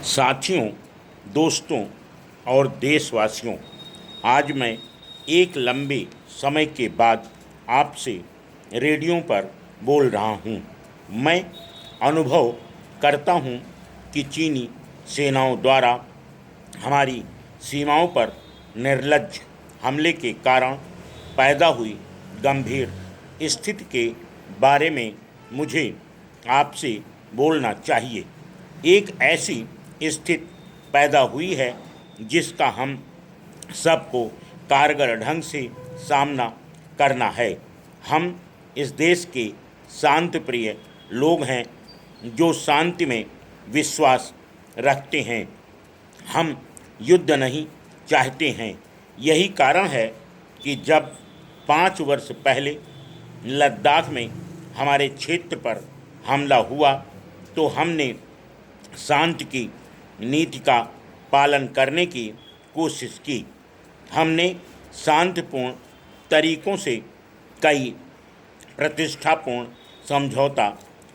साथियों, दोस्तों और देशवासियों, आज मैं एक लंबे समय के बाद आपसे रेडियो पर बोल रहा हूँ। मैं अनुभव करता हूँ कि चीनी सेनाओं द्वारा हमारी सीमाओं पर निर्लज्ज हमले के कारण पैदा हुई गंभीर स्थिति के बारे में मुझे आपसे बोलना चाहिए। एक ऐसी स्थिति पैदा हुई है जिसका हम सबको कारगर ढंग से सामना करना है। हम इस देश के शांति प्रिय लोग हैं जो शांति में विश्वास रखते हैं। हम युद्ध नहीं चाहते हैं। यही कारण है कि जब 5 वर्ष पहले लद्दाख में हमारे क्षेत्र पर हमला हुआ तो हमने शांति की नीति का पालन करने की कोशिश की। हमने शांतिपूर्ण तरीकों से कई प्रतिष्ठापूर्ण समझौता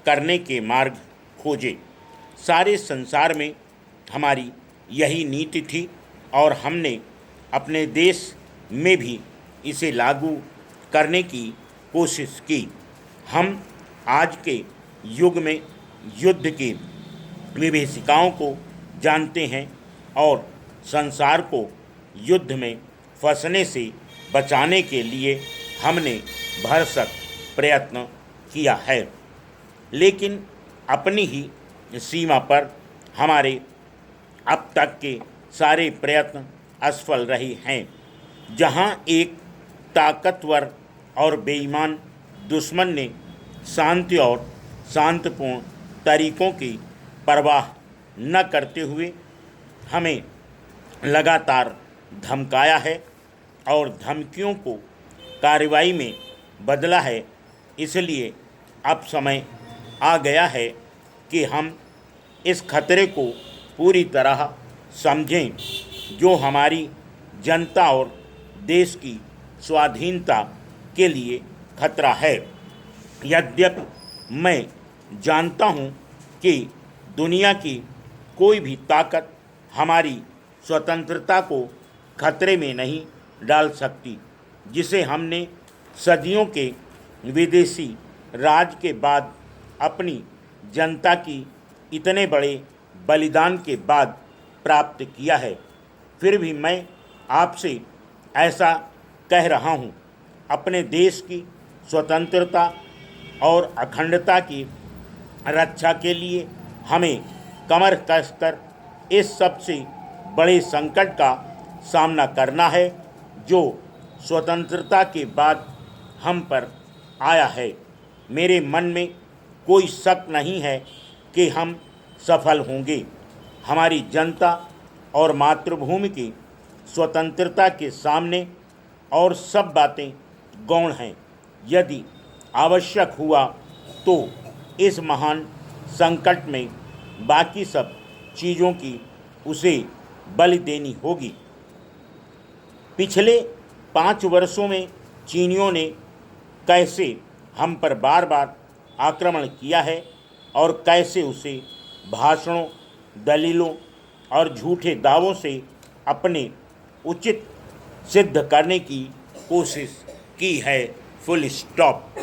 करने के मार्ग खोजे। सारे संसार में हमारी यही नीति थी और हमने अपने देश में भी इसे लागू करने की कोशिश की। हम आज के युग में युद्ध की विभीषिकाओं को जानते हैं और संसार को युद्ध में फंसने से बचाने के लिए हमने भरसक प्रयत्न किया है, लेकिन अपनी ही सीमा पर हमारे अब तक के सारे प्रयत्न असफल रहे हैं। जहां एक ताकतवर और बेईमान दुश्मन ने शांति और शांतिपूर्ण तरीकों की परवाह न करते हुए हमें लगातार धमकाया है और धमकियों को कार्रवाई में बदला है, इसलिए अब समय आ गया है कि हम इस खतरे को पूरी तरह समझें जो हमारी जनता और देश की स्वाधीनता के लिए खतरा है। यद्यपि मैं जानता हूँ कि दुनिया की कोई भी ताकत हमारी स्वतंत्रता को खतरे में नहीं डाल सकती, जिसे हमने सदियों के विदेशी राज के बाद अपनी जनता की इतने बड़े बलिदान के बाद प्राप्त किया है। फिर भी मैं आपसे ऐसा कह रहा हूँ, अपने देश की स्वतंत्रता और अखंडता की रक्षा के लिए हमें कमर कसकर इस सबसे बड़े संकट का सामना करना है जो स्वतंत्रता के बाद हम पर आया है। मेरे मन में कोई शक नहीं है कि हम सफल होंगे। हमारी जनता और मातृभूमि की स्वतंत्रता के सामने और सब बातें गौण हैं। यदि आवश्यक हुआ तो इस महान संकट में बाकी सब चीज़ों की उसे बलि देनी होगी। पिछले 5 वर्षों में चीनियों ने कैसे हम पर बार बार आक्रमण किया है और कैसे उसे भाषणों, दलीलों और झूठे दावों से अपने उचित सिद्ध करने की कोशिश की है। Full stop.